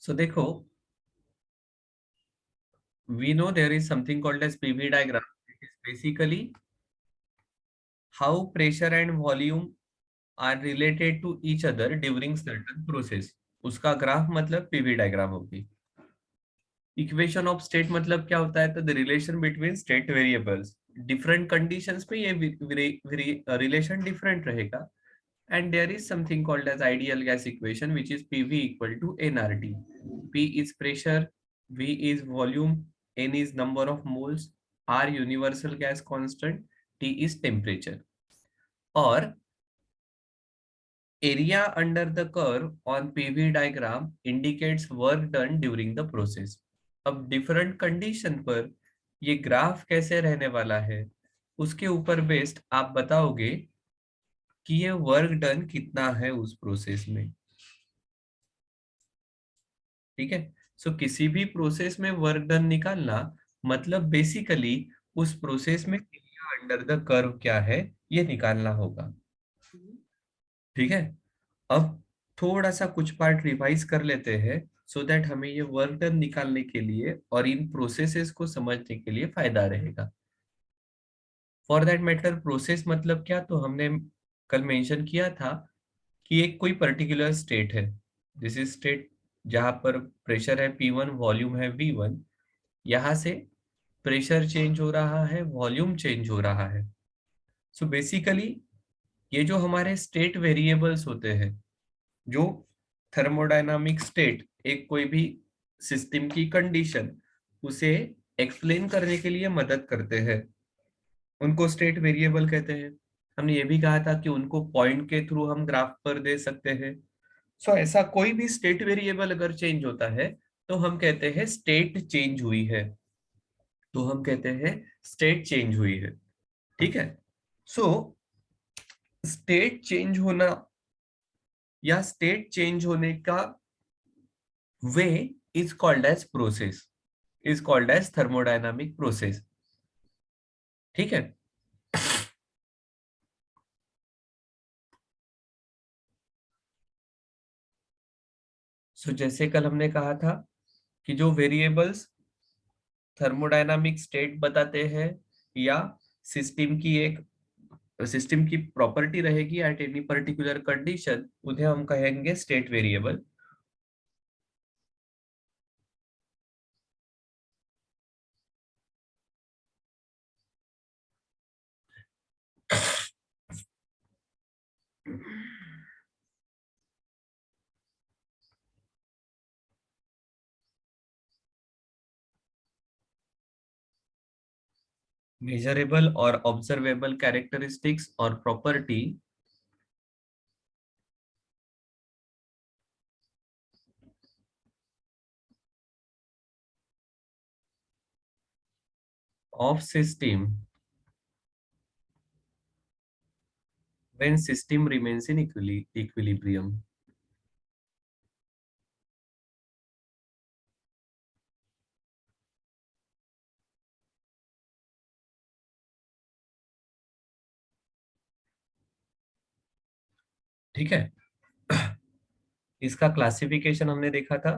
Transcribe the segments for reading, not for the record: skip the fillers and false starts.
So देखो, we know there is something called as PV diagram. It is basically how pressure and volume are related to each other during certain process. उसका graph मतलब PV diagram होगी. Equation of state मतलब क्या होता है? तो the relation between state variables different conditions पे ये रिलेशन डिफरेंट रहेगा. And there is something called as ideal gas equation, which is PV equal to nRT. P is pressure, V is volume, N is number of moles, R universal gas constant, T is temperature. और area under the curve on PV diagram indicates work done during the process. अब different condition पर ये graph कैसे रहने वाला है, उसके ऊपर बेस्ड आप बताओगे कि ये वर्क डन कितना है उस प्रोसेस में. ठीक है. सो किसी भी प्रोसेस में वर्क डन निकालना मतलब बेसिकली उस प्रोसेस में एरिया अंडर द कर्व क्या है ये निकालना होगा. ठीक है. अब थोड़ा सा कुछ पार्ट रिवाइज कर लेते हैं सो दैट हमें ये वर्क डन निकालने के लिए और इन प्रोसेसेस को समझने के लिए फायदा रहेगा. फॉर दैट मैटर प्रोसेस मतलब क्या, तो हमने कल मेंशन किया था कि एक कोई पर्टिकुलर स्टेट है. दिस इज स्टेट जहां पर प्रेशर है P1, वॉल्यूम है V1. यहाँ से प्रेशर चेंज हो रहा है, वॉल्यूम चेंज हो रहा है. सो बेसिकली ये जो हमारे स्टेट वेरिएबल्स होते हैं, जो थर्मोडायनामिक स्टेट, एक कोई भी सिस्टम की कंडीशन उसे एक्सप्लेन करने के लिए मदद करते हैं, उनको स्टेट वेरिएबल कहते हैं. हमने ये भी कहा था कि उनको पॉइंट के थ्रू हम ग्राफ पर दे सकते हैं. सो ऐसा कोई भी स्टेट वेरिएबल अगर चेंज होता है तो हम कहते हैं स्टेट चेंज हुई है, तो हम कहते हैं स्टेट चेंज हुई है. ठीक है. सो स्टेट चेंज होना या स्टेट चेंज होने का way is called as process, is called as thermodynamic process. ठीक है. सो जैसे कल हमने कहा था कि जो वेरिएबल्स थर्मोडायनामिक स्टेट बताते हैं या सिस्टम की एक सिस्टम की प्रॉपर्टी रहेगी एट एनी पर्टिकुलर कंडीशन, उन्हें हम कहेंगे स्टेट वेरिएबल. मेजरेबल और ऑब्जर्वेबल कैरेक्टरिस्टिक्स और property of system when system remains in equilibrium. ठीक है. इसका क्लासिफिकेशन हमने देखा था.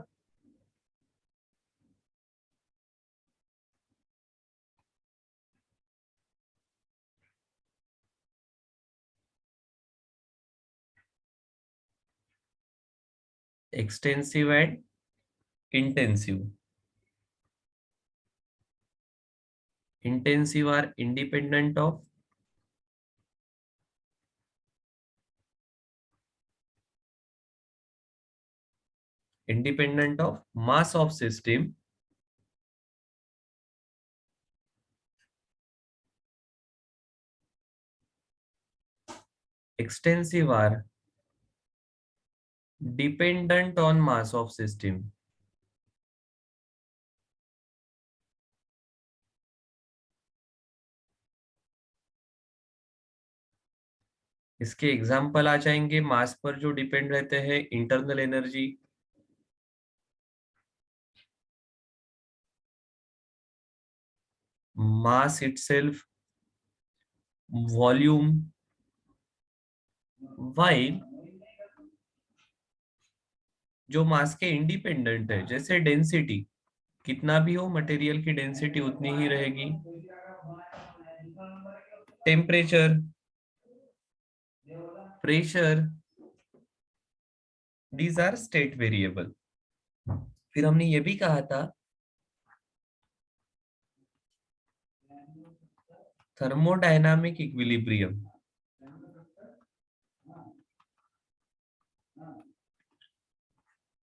Extensive and intensive. Intensive are independent of mass of system. Extensive are dependent on mass of system. इसके example आ जाएंगे मास पर जो डिपेंड रहते हैं, इंटरनल एनर्जी, मास इटसेल्फ, वॉल्यूम. while जो मास के इंडिपेंडेंट है, जैसे डेंसिटी, कितना भी हो मटेरियल की डेंसिटी उतनी ही रहेगी। Temperature, pressure, these are state variable. फिर हमने ये भी कहा था थर्मोडायनामिक इक्विलिब्रियम।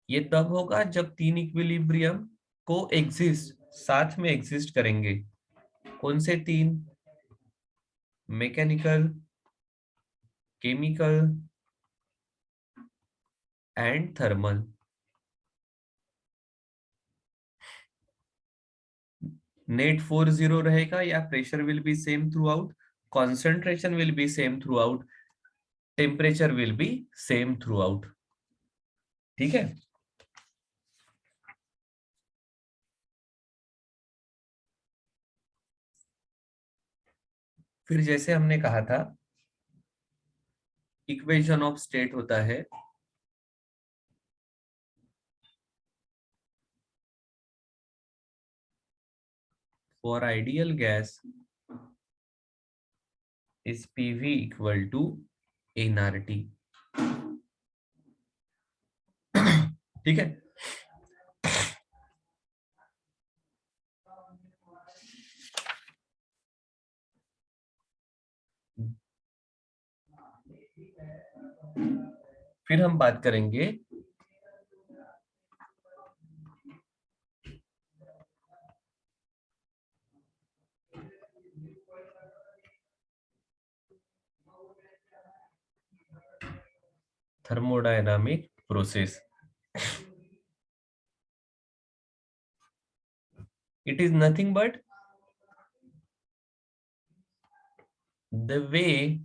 ये तब होगा जब तीन इक्विलिब्रियम को एग्जिस्ट, साथ में एग्जिस्ट करेंगे। कौन से तीन? Mechanical, chemical and thermal. Net 4 0 रहेगा, या pressure will be same through out, concentration will be same through out, temperature will be same through out. ठीक है। फिर जैसे हमने कहा था इक्वेशन ऑफ स्टेट होता है for ideal gas is PV equal to NRT. ठीक है। फिर हम बात करेंगे thermodynamic process. It is nothing but the way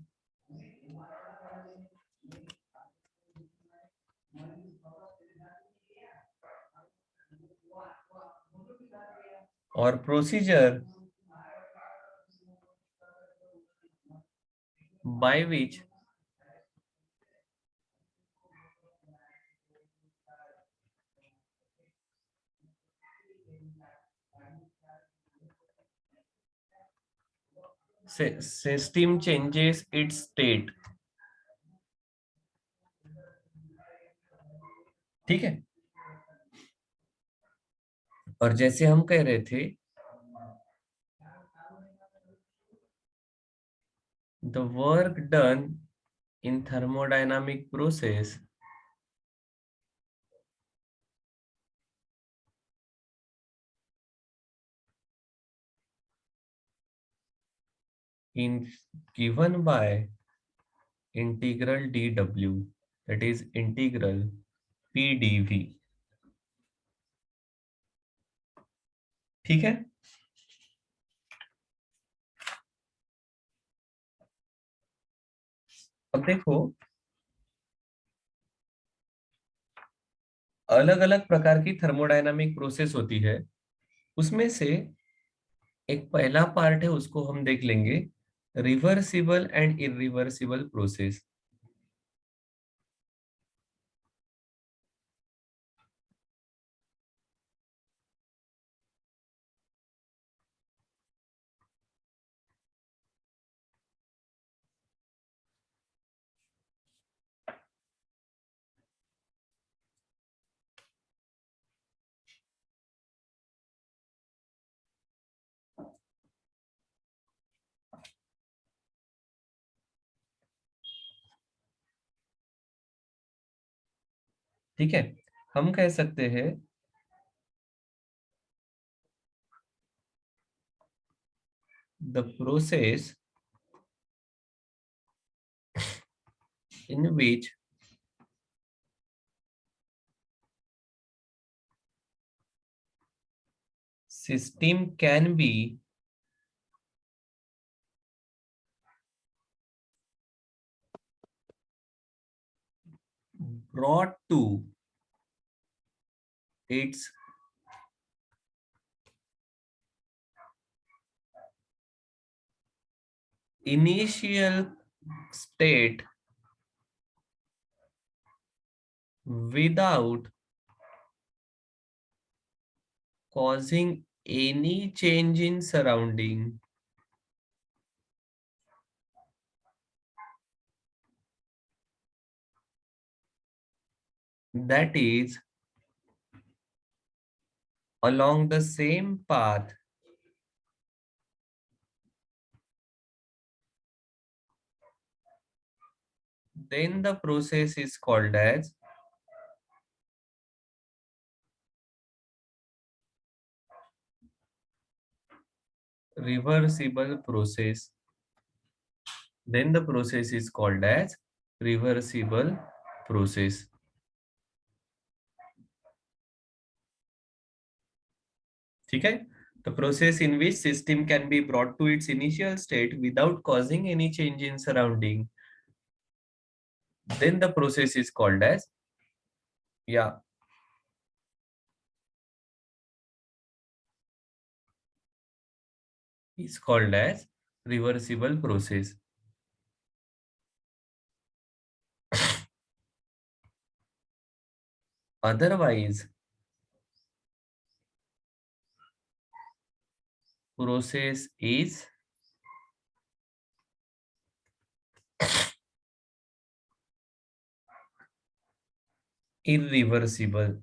or procedure by which system changes its state। ठीक है। और जैसे हम कह रहे थे the work done in thermodynamic process in given by integral dw, that is integral pdv। ठीक है। अब देखो अलग अलग प्रकार की थर्मोडायनामिक प्रोसेस होती है, उसमें से एक पहला पार्ट है उसको हम देख लेंगे, रिवर्सिबल एंड इरिवर्सिबल प्रोसेस। ठीक है। हम कह सकते हैं the process in which system can be brought to its initial state without causing any change in surrounding, that is along the same path, then the process is called as reversible process. Then the process is called as reversible process. ठीक है? The process in which system can be brought to its initial state without causing any change in surrounding, then the process is called as, yeah, is called as reversible process. Otherwise, process is irreversible.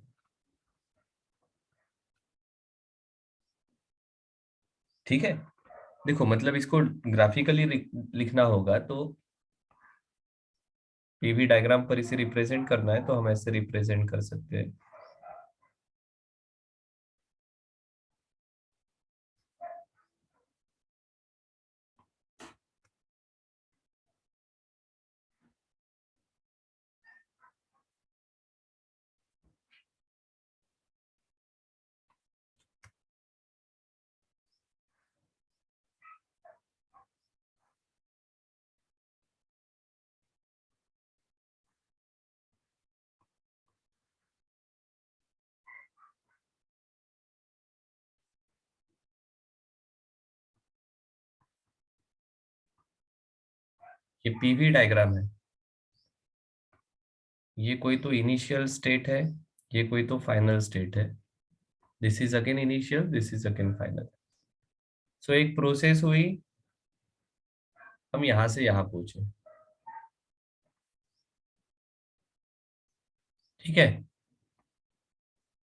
ठीक है? देखो मतलब इसको graphically लिखना होगा तो PV diagram पर इसे रिप्रेजेंट करना है तो हम ऐसे रिप्रेजेंट कर सकते हैं. ये पीवी डायग्राम है. ये कोई तो इनिशियल स्टेट है, ये कोई तो फाइनल स्टेट है. This is again initial, this is again final. So एक प्रोसेस हुई, हम यहां से यहां पहुंचे. ठीक है?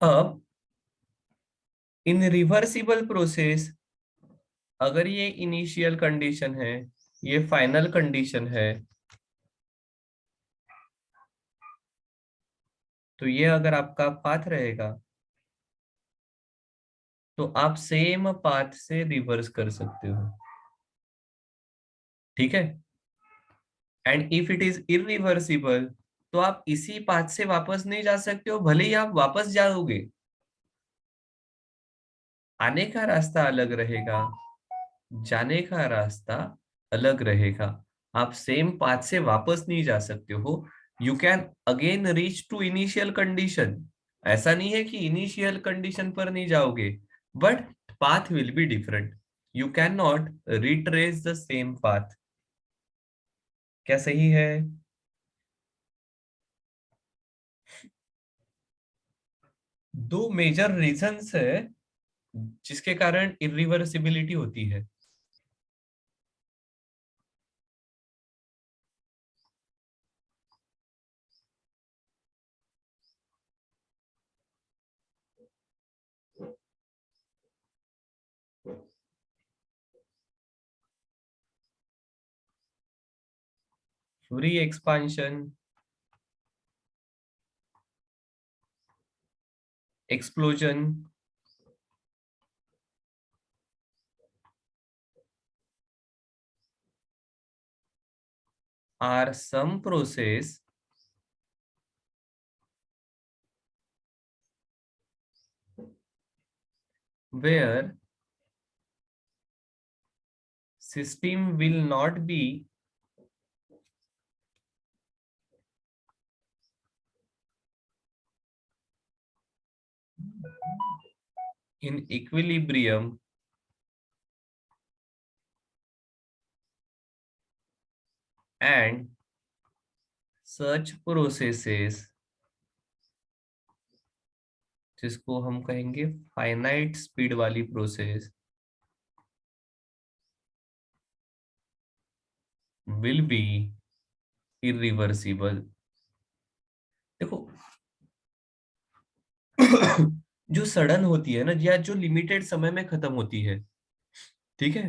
अब इन रिवर्सिबल प्रोसेस, अगर ये इनिशियल कंडीशन है, ये फाइनल कंडीशन है, तो ये अगर आपका पाथ रहेगा तो आप सेम पाथ से रिवर्स कर सकते हो. ठीक है? And if it is irreversible, तो आप इसी पाथ से वापस नहीं जा सकते हो, भले ही आप वापस जाओगे, आने का रास्ता अलग रहेगा, जाने का रास्ता अलग रहेगा. आप सेम पाथ से वापस नहीं जा सकते हो. You can again reach to initial condition. ऐसा नहीं है कि इनिशियल कंडीशन पर नहीं जाओगे, but path will be different. You can not retrace the same path. क्या सही है? दो मेजर रीजंस है जिसके कारण इरिवर्सिबिलिटी होती है. Free expansion, explosion, are some process where system will not be in equilibrium and such processes जिसको हम कहेंगे फाइनाइट स्पीड वाली प्रोसेस विल बी इरिवर्सिबल। देखो जो सडन होती है ना, या जो लिमिटेड समय में खत्म होती है, ठीक है,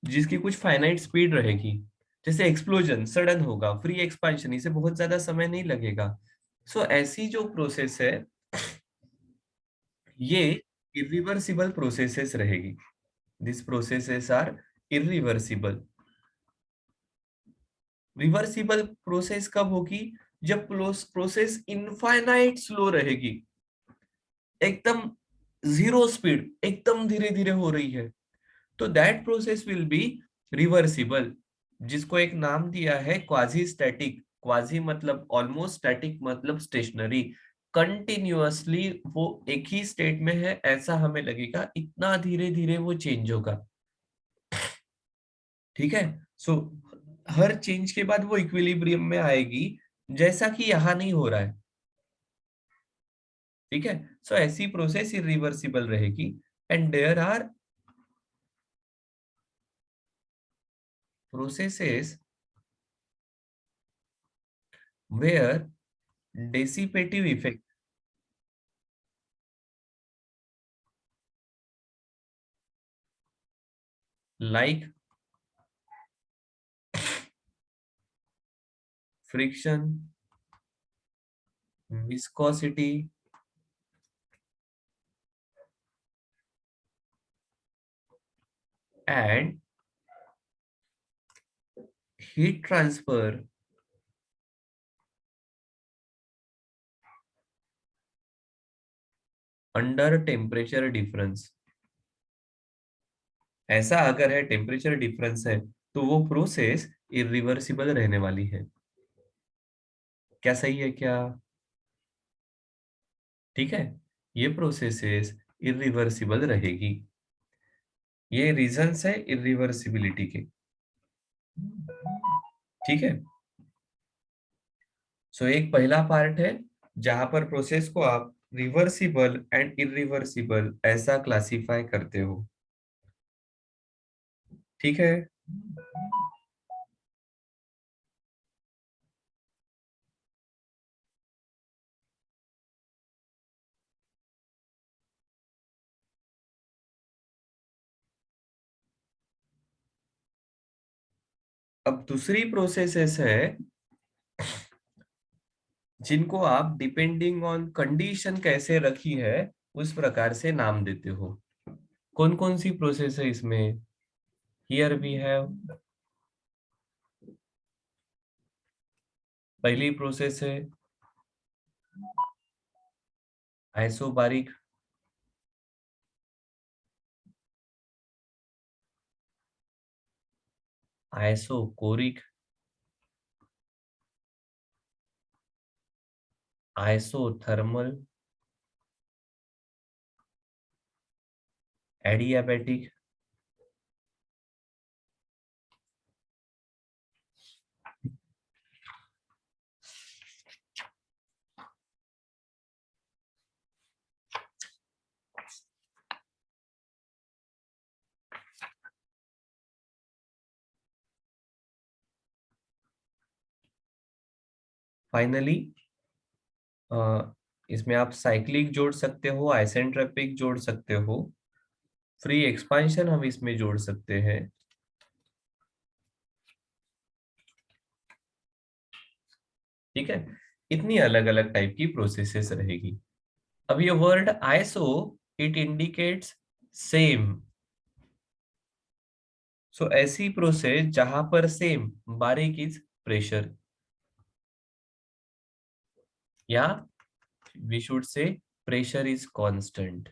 जिसकी कुछ फाइनाइट स्पीड रहेगी, जैसे एक्सप्लोजन सडन होगा, फ्री एक्सपांशन, इसे बहुत ज्यादा समय नहीं लगेगा। सो ऐसी जो प्रोसेस है, ये इरिवर्सिबल प्रोसेसेस रहेगी। This processes are irreversible. Reversible process कब होगी? जब प्रोसेस इनफाइनाइट स्लो रहेगी, एकदम जीरो स्पीड, एकदम धीरे धीरे हो रही है, तो that process will be reversible, जिसको एक नाम दिया है क्वाजी स्टैटिक। क्वाजी मतलब ऑलमोस्ट, स्टैटिक मतलब स्टेशनरी। कंटिन्यूअसली वो एक ही स्टेट में है, ऐसा हमें लगेगा, इतना धीरे धीरे वो चेंज होगा। ठीक है। सो हर चेंज के बाद वो इक्विलिब्रियम में आएगी, जैसा कि यहाँ नहीं हो रहा है। ठीक है। सो ऐसी प्रोसेस इरिवर्सिबल रहेगी। And there are processes where dissipative effect like friction, viscosity, and heat transfer under temperature difference, ऐसा अगर है, टेम्परेचर डिफरेंस है, तो वो प्रोसेस इरिवर्सिबल रहने वाली है। क्या सही है क्या? ठीक है। ये प्रोसेसेस इरिवर्सिबल रहेगी। ये रीजंस है इरिवर्सिबिलिटी के। ठीक है। सो एक पहला पार्ट है जहां पर प्रोसेस को आप रिवर्सिबल एंड इरिवर्सिबल ऐसा क्लासिफाई करते हो। ठीक है। अब दूसरी प्रोसेसेस है जिनको आप डिपेंडिंग ऑन कंडीशन कैसे रखी है उस प्रकार से नाम देते हो। कौन कौन सी प्रोसेस है इसमें? हियर वी हैव, पहली प्रोसेस है isobaric, isochoric, isothermal, adiabatic. Finally इसमें आप साइक्लिक जोड़ सकते हो, आइसेंट्रोपिक जोड़ सकते हो, फ्री एक्सपांशन हम इसमें जोड़ सकते हैं। ठीक है। इतनी अलग अलग टाइप की प्रोसेसेस रहेगी। अब ये word iso, it indicates same. So ऐसी प्रोसेस जहां पर सेम, बारीक इज प्रेशर, या we should say pressure is constant.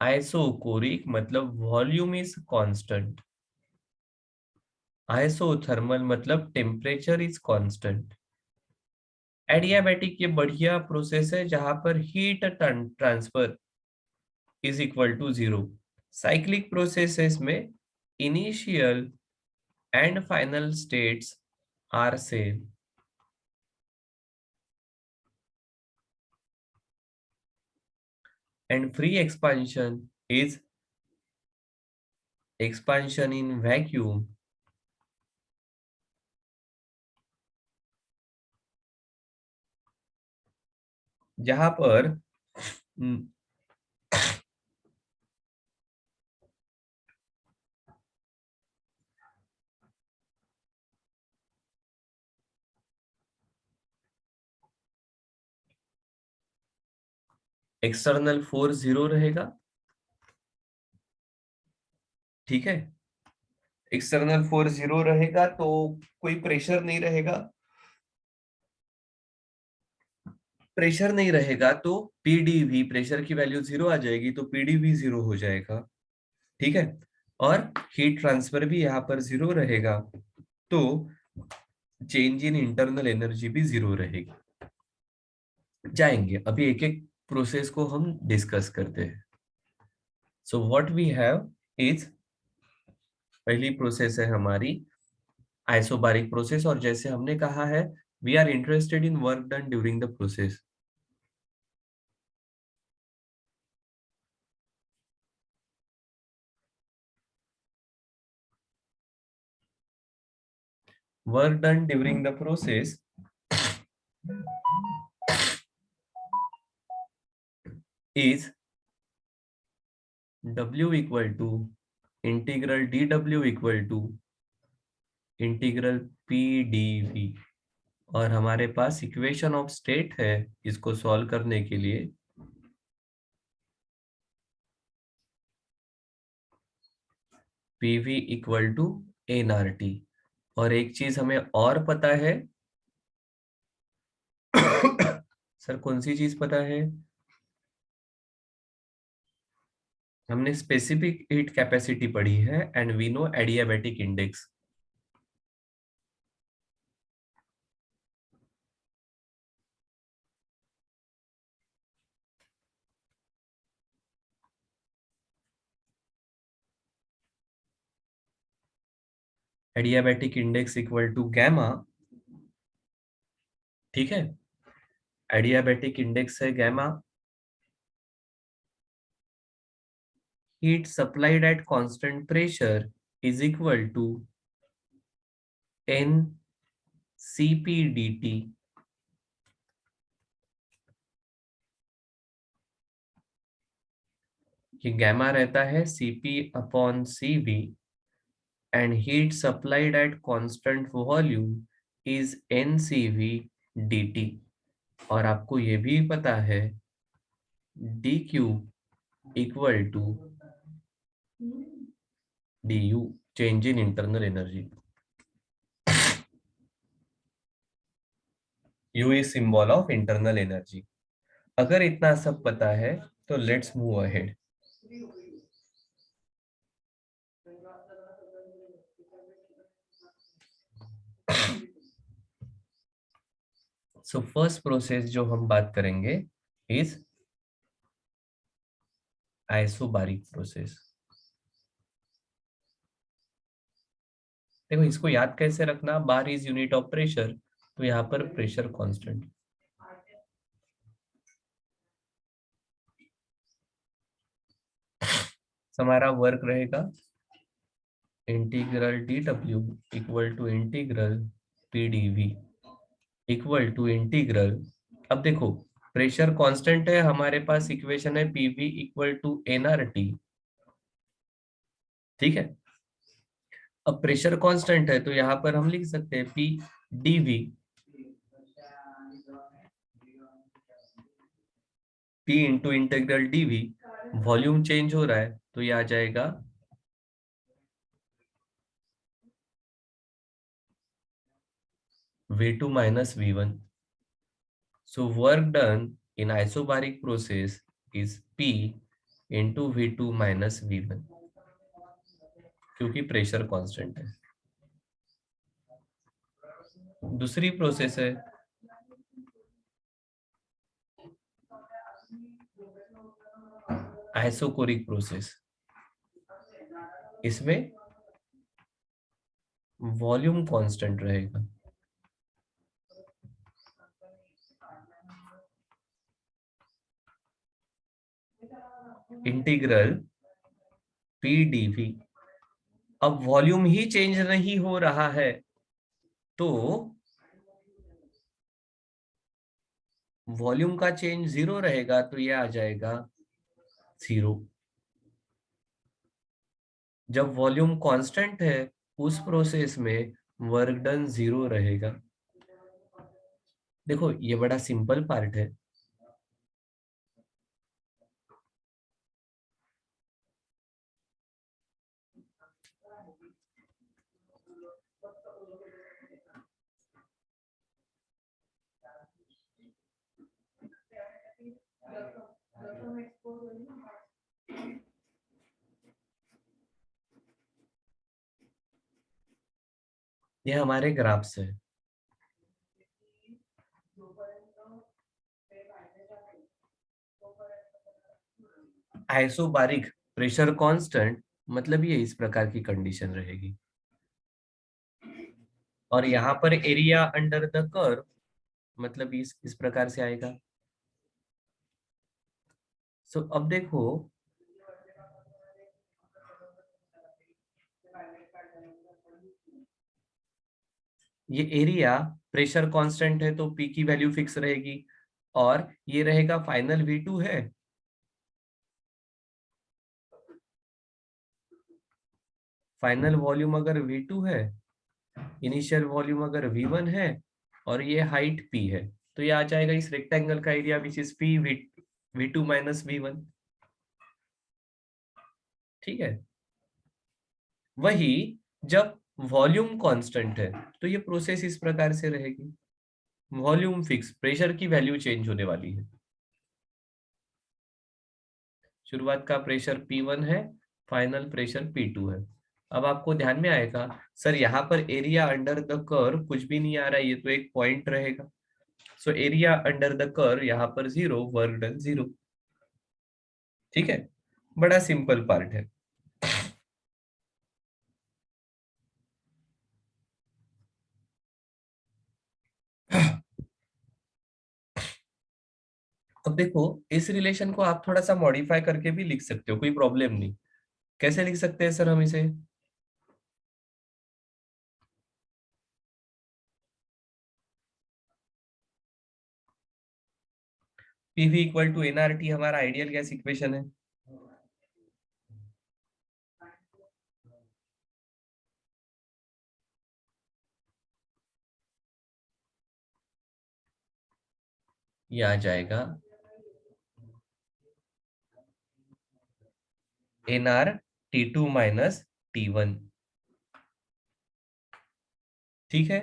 Isochoric मतलब वॉल्यूम इज कांस्टेंट। आइसोथर्मल मतलब टेम्परेचर इज कांस्टेंट। एडियाबैटिक ये बढ़िया प्रोसेस है जहां पर heat transfer is equal to zero. Cyclic processes में initial and final states are same. and free expansion is expansion in vacuum जहां पर एक्सटर्नल फोर्स 0 रहेगा। ठीक है, एक्सटर्नल फोर्स 0 रहेगा तो कोई प्रेशर नहीं रहेगा। प्रेशर नहीं रहेगा तो पीडीवी, प्रेशर की वैल्यू 0 आ जाएगी तो पीडीवी 0 हो जाएगा। ठीक है, और हीट ट्रांसफर भी यहाँ पर 0 रहेगा तो चेंज इन इंटरनल एनर्जी भी 0 रहेगी। जाएंगे अभी एक एक प्रोसेस को हम डिस्कस करते हैं। So what we have is, पहली प्रोसेस है हमारी आइसोबारिक प्रोसेस, और जैसे हमने कहा है we are interested in work done during the process. Work done during the process is W equal to integral D W equal to integral P D V. और हमारे पास इक्वेशन ऑफ स्टेट है इसको सॉल्व करने के लिए। P V equal to N R T. और एक चीज हमें और पता है सर कौन सी चीज पता है? हमने स्पेसिफिक हीट कैपेसिटी पढ़ी है and we know adiabatic index. Adiabatic index equal to gamma. ठीक है, एडियाबैटिक इंडेक्स है gamma. Heat supplied at constant pressure is equal to N Cp dt। ये गैमा रहता है Cp upon Cv and heat supplied at constant volume is NCV dt। और आपको ये भी पता है dq equal to du, change in internal energy. U इज सिंबल ऑफ इंटरनल एनर्जी। अगर इतना सब पता है तो let's move ahead. So first process जो हम बात करेंगे इज आइसोबारिक प्रोसेस। देखो इसको याद कैसे रखना, bar is unit of pressure तो यहाँ पर प्रेशर कांस्टेंट। हमारा वर्क रहेगा integral D W equal to integral P D V equal to integral. अब देखो प्रेशर कांस्टेंट है, हमारे पास इक्वेशन है पीवी इक्वल टू एनआरटी। ठीक है, अब प्रेशर कांस्टेंट है तो यहाँ पर हम लिख सकते हैं P DV, P into integral D V. Volume change हो रहा है तो ये आ जाएगा V2 minus V1। So work done in isobaric process is P into V2 minus V1 क्योंकि प्रेशर कांस्टेंट है। दूसरी प्रोसेस है आइसोकोरिक प्रोसेस। इसमें वॉल्यूम कांस्टेंट रहेगा। Integral P D V. अब वॉल्यूम ही चेंज नहीं हो रहा है, तो वॉल्यूम का चेंज जीरो रहेगा, तो ये आ जाएगा जीरो। जब वॉल्यूम कांस्टेंट है उस प्रोसेस में वर्क डन जीरो रहेगा। देखो ये बड़ा सिंपल पार्ट है। ये हमारे ग्राफ्स है। आइसोबारिक प्रेशर कांस्टेंट, मतलब ये इस प्रकार की कंडीशन रहेगी। और यहाँ पर एरिया अंडर द कर्व, मतलब इस प्रकार से आएगा। सो अब देखो, ये एरिया प्रेशर कांस्टेंट है तो पी की वैल्यू फिक्स रहेगी, और ये रहेगा फाइनल V2 है। फाइनल वॉल्यूम अगर V2 है, इनिशियल वॉल्यूम अगर V1 है, और ये हाइट P है, तो ये आ जाएगा इस रेक्टेंगल का area which is P V2 minus V1। ठीक है। वही जब वॉल्यूम कांस्टेंट है तो ये प्रोसेस इस प्रकार से रहेगी। वॉल्यूम फिक्स, प्रेशर की वैल्यू चेंज होने वाली है। शुरुआत का प्रेशर P1 है, फाइनल प्रेशर P2 है। अब आपको ध्यान में आएगा, सर यहाँ पर एरिया अंडर द कर्व कुछ भी नहीं आ रहा है, ये तो एक पॉइंट रहेगा। So area under the curve यहाँ पर जीरो, वर्क डन जीरो। ठीक है, बड़ा सिंपल पार्ट है। अब देखो, इस रिलेशन को आप थोड़ा सा मॉडिफाई करके भी लिख सकते हो, कोई प्रॉब्लम नहीं। कैसे लिख सकते हैं सर हम इसे? पीवी इक्वल टू एनआरटी हमारा आइडियल गैस इक्वेशन है। ये आ जाएगा एनआर T2 माइनस T1। ठीक है।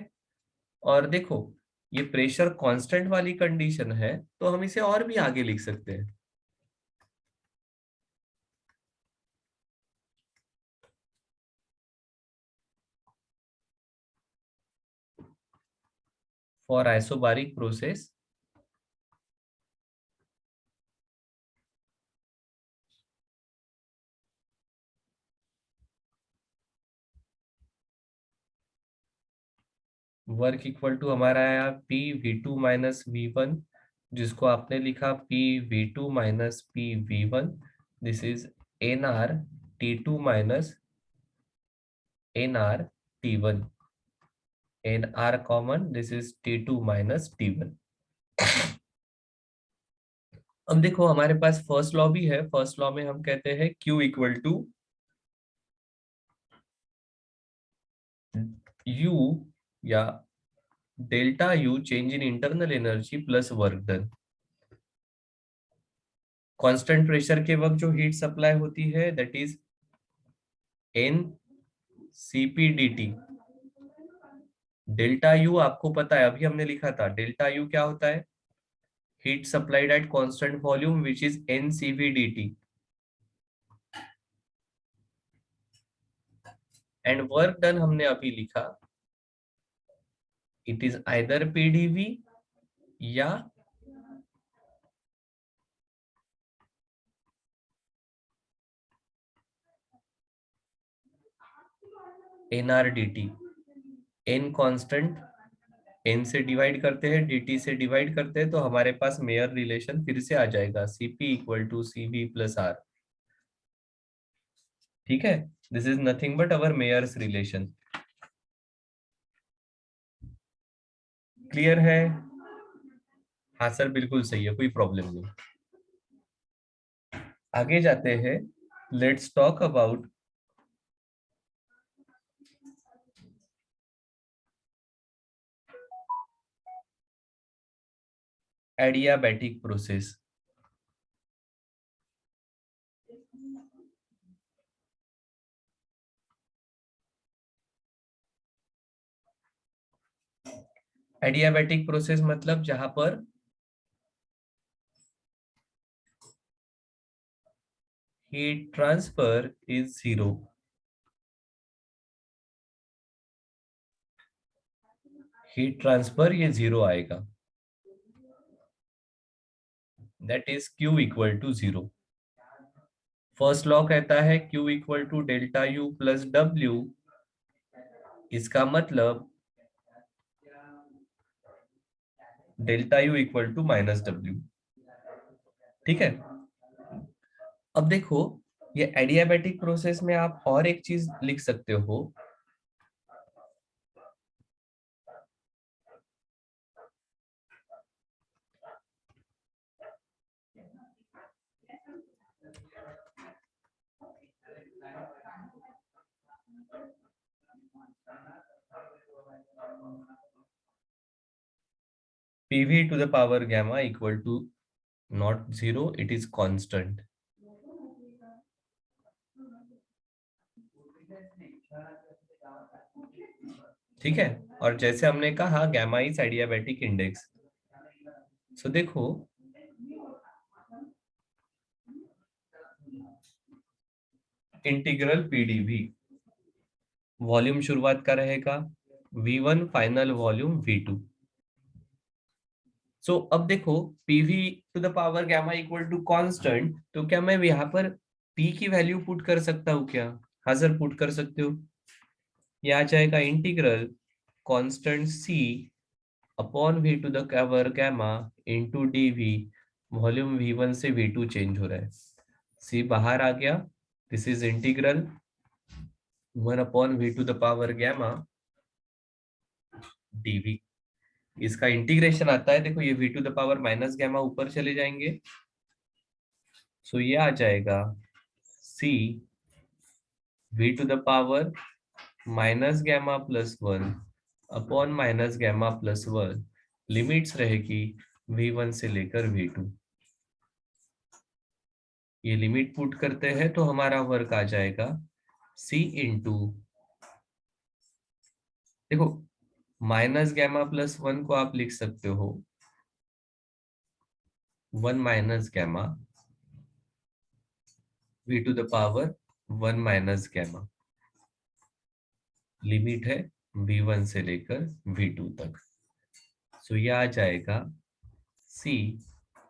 और देखो, ये प्रेशर कांस्टेंट वाली कंडीशन है, तो हम इसे और भी आगे लिख सकते हैं। For isobaric process, work equal to हमारा आया P V2 माइनस V1, जिसको आपने लिखा PV2 minus PV1। This is N R T2 minus N R T1। N R common, this is T2 minus T1। अब देखो, हमारे पास फर्स्ट लॉ भी है। फर्स्ट लॉ में हम कहते हैं Q इक्वल टू U, या delta U change in internal energy plus work done. Constant pressure के वक्त जो हीट सप्लाई होती है, that is an CP/dt। Delta U आपको पता है, अभी हमने लिखा था। डेल्टा U क्या होता है? Heat supplied at constant volume which is NCV/dt। And work done हमने अभी लिखा, इट इज आइदर PdV या NRDT। एन कांस्टेंट, एन से डिवाइड करते हैं, dt से डिवाइड करते हैं, तो हमारे पास मेयर रिलेशन फिर से आ जाएगा, Cp equal to Cv plus R. ठीक है, this is nothing but our Mayer's relation. Clear है? हाँ सर, बिल्कुल सही है, कोई प्रॉब्लम नहीं। आगे जाते हैं, let's talk about adiabatic process. Adiabatic process मतलब जहां पर heat transfer is zero. Heat transfer ये जीरो आएगा, that is Q equal to zero. First law कहता है Q equal to delta U plus W. इसका मतलब delta U equal to minus W. ठीक है, अब देखो, ये एडियाबैटिक प्रोसेस में आप और एक चीज लिख सकते हो। PV to the power gamma equal to not zero, it is constant। ठीक है, और जैसे हमने कहा गैमा इज एडियाबैटिक इंडेक्स। सो देखो, इंटीग्रल पीडीवी, वॉल्यूम शुरुआत का रहेगा V1, final volume V2। So अब देखो, P V to the power gamma equal to constant, तो क्या मैं यहाँ पर p की वैल्यू पुट कर सकता हूँ क्या? हाँ सर, पुट कर सकते हो। ये आ जाएगा integral constant c upon V to the power gamma into D V. Volume V1 से V2 चेंज हो रहा है, c बाहर आ गया। This is integral 1/v² gamma dv। इसका इंटीग्रेशन आता है, देखो ये v² माइनस गैमा ऊपर चले जाएंगे। सो ये आ जाएगा c v² minus gamma plus 1 upon minus gamma plus 1। Limits रहेगी V1 से लेकर V2। ये लिमिट पुट करते हैं तो हमारा वर्क आ जाएगा c इंटू, देखो माइनस गैमा प्लस 1 को आप लिख सकते हो 1 minus gamma v² 1 minus gamma. Limit है V1 से लेकर V2 तक। सो ये आ जाएगा c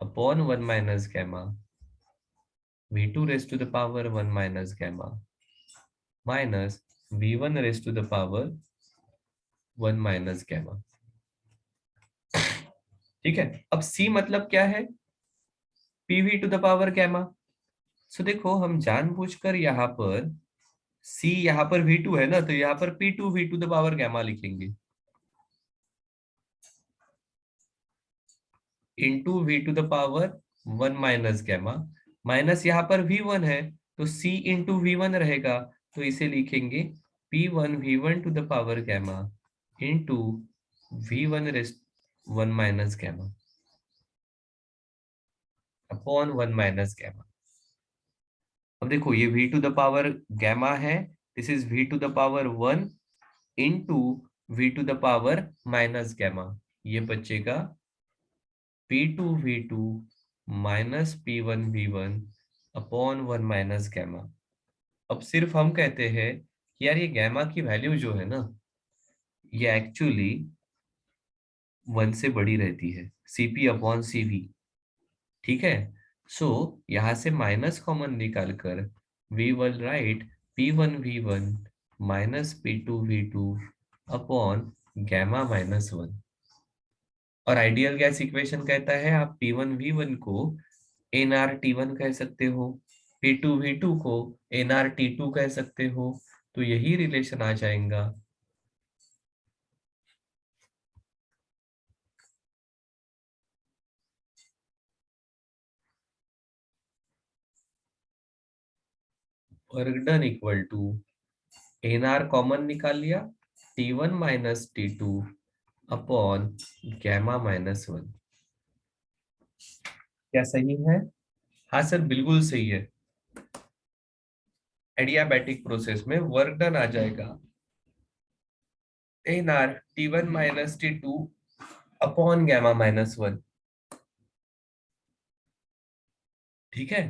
upon 1 minus gamma v2 1 minus gamma minus v1 1 minus gamma. ठीक है, अब c मतलब क्या है? pv² gamma. सो देखो, हम जानबूझकर यहाँ पर c, यहाँ पर v2 है ना, तो यहाँ पर p2v² गैमा लिखेंगे into v² 1 minus gamma, minus यहाँ पर v1 है तो c इंटू v1 रहेगा, तो इसे लिखेंगे p1v1² gamma into v1 minus gamma upon 1 minus gamma. अब देखो, ये v² गैमा है, this is v² 1 into v² minus gamma. ये बचेगा p2v2 minus p1v1 upon 1 minus gamma. अब सिर्फ हम कहते हैं कि यार ये गैमा की वैल्यू जो है ना, ये एक्चुअली 1 से बड़ी रहती है, cp अपॉन cv। ठीक है, सो यहां से माइनस कॉमन निकालकर we will write p1v1 minus p2v2 upon gamma minus 1। और आइडियल गैस इक्वेशन कहता है आप P1V1 को nRT1 कह सकते हो, P2V2 को nRT2 कह सकते हो, तो यही रिलेशन आ जाएगा। Work done equal to nR common निकाल लिया, T1 minus T2 upon gamma minus 1। क्या सही है? हाँ सर, बिल्कुल सही है। एडियाबैटिक प्रोसेस में वर्क डन आ जाएगा nR T1 minus T2 upon gamma minus 1। ठीक है,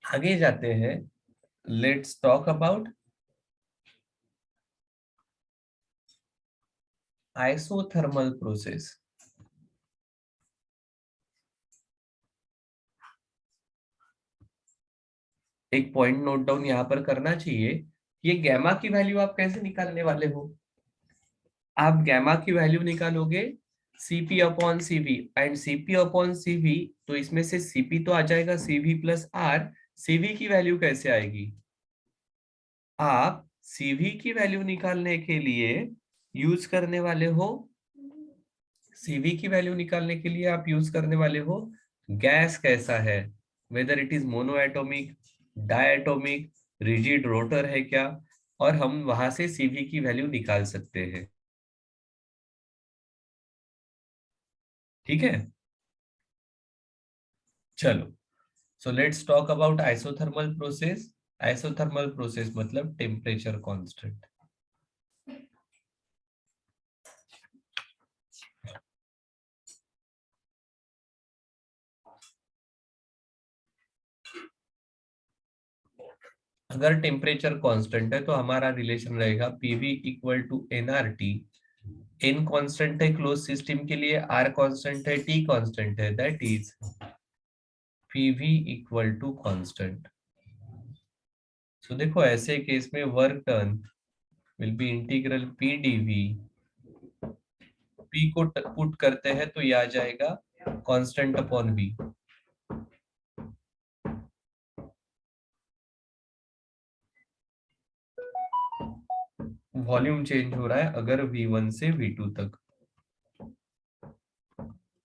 आगे जाते हैं। Let's talk about isothermal process. एक पॉइंट नोट डाउन यहाँ पर करना चाहिए, ये गैमा की वैल्यू आप कैसे निकालने वाले हो? आप गैमा की वैल्यू निकालोगे Cp upon Cv, and Cp upon Cv, तो इसमें से Cp तो आ जाएगा Cv प्लस आर। Cv की वैल्यू कैसे आएगी? आप Cv की वैल्यू निकालने के लिए यूज करने वाले हो, Cv की वैल्यू निकालने के लिए आप यूज करने वाले हो गैस कैसा है, whether it is monoatomic, diatomic, rigid rotor है क्या, और हम वहां से Cv की वैल्यू निकाल सकते हैं। ठीक है, चलो। So let's talk about isothermal process. Isothermal process मतलब टेम्परेचर कांस्टेंट। अगर टेम्परेचर कांस्टेंट है तो हमारा रिलेशन रहेगा PV equal to NRT. N constant है क्लोज सिस्टम के लिए, आर कांस्टेंट है, टी कांस्टेंट है, that is PV equal to constant. So देखो ऐसे केस में work done will be integral P DV. P को पुट करते हैं तो ये आ जाएगा constant upon we. Volume change हो रहा है अगर V1 से V2 तक,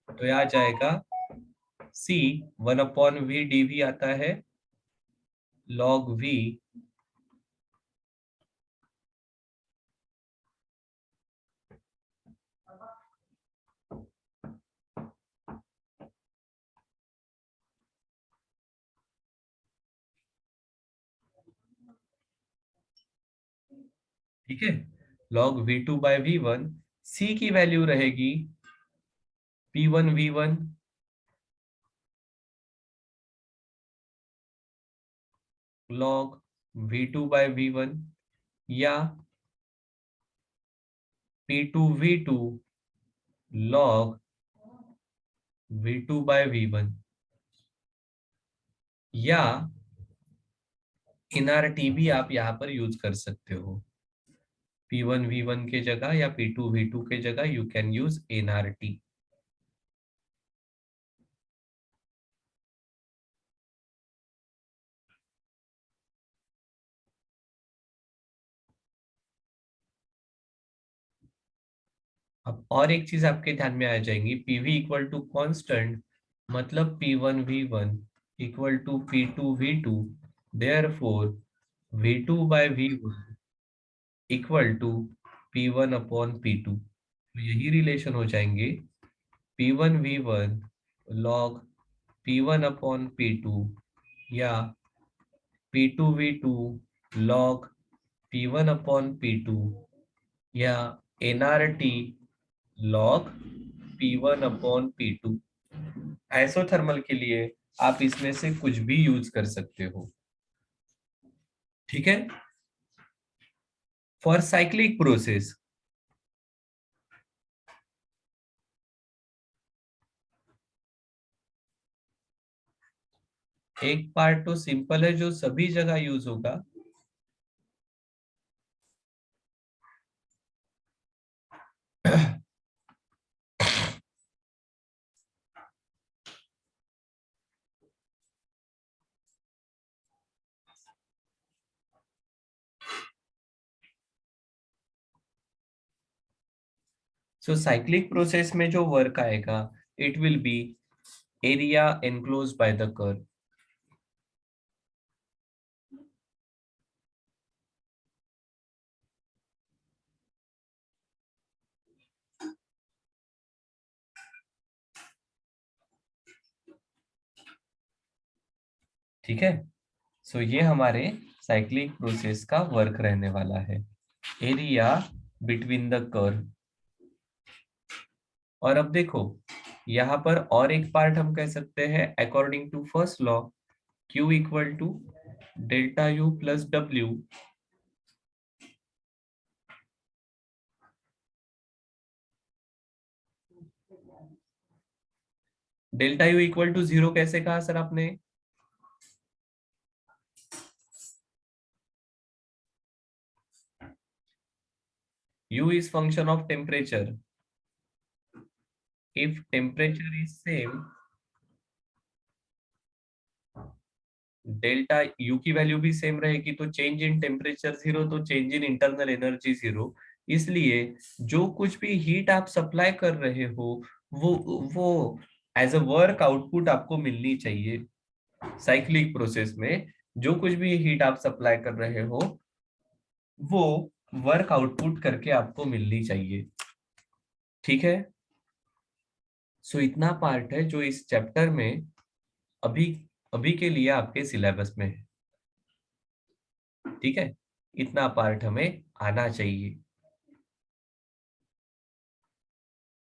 तो यह आ जाएगा C 1/V dV आता है log V। ठीक है, log V2 by V1। C की वैल्यू रहेगी P1 V1 log V2 by V1, या P2 V2 log V2 by V1, या NRT भी आप यहाँ पर यूज कर सकते हो। P1 V1 के जगह या P2 V2 के जगह यू कैन यूज NRT। अब और एक चीज आपके ध्यान में आ जाएंगी, पीवी इक्वल टू कांस्टेंट मतलब P1V1 equal to P2V2, therefore V2 by V1 equal to P1 upon P2। तो यही रिलेशन हो जाएंगे P1V1 log P1 upon P2, या P2V2 log P1 upon P2, या NRT log P1 upon P2। Isothermal के लिए आप इसमें से कुछ भी यूज कर सकते हो। ठीक है, फॉर साइक्लिक प्रोसेस एक पार्ट तो सिंपल है जो सभी जगह यूज होगा। सो साइक्लिक प्रोसेस में जो वर्क आएगा, it will be area enclose by the curve. ठीक है, सो ये हमारे साइक्लिक प्रोसेस का वर्क रहने वाला है, एरिया बिटवीन द कर्व। और अब देखो, यहाँ पर और एक पार्ट हम कह सकते हैं according to first law, Q equal to delta U plus W। Delta U equal to 0 कैसे कहा सर आपने? U is function of temperature. If temperature is same, delta U की वैल्यू भी सेम रहेगी, तो चेंज इन टेम्परेचर 0, तो change in internal energy 0। इसलिए जो कुछ भी हीट आप सप्लाई कर रहे हो, वो एज अ वर्क आउटपुट आपको मिलनी चाहिए। साइक्लिक प्रोसेस में जो कुछ भी हीट आप सप्लाई कर रहे हो, वो वर्क आउटपुट करके आपको मिलनी चाहिए। ठीक है, सो इतना पार्ट है जो इस चैप्टर में अभी अभी के लिए आपके सिलेबस में है। ठीक है, इतना पार्ट हमें आना चाहिए।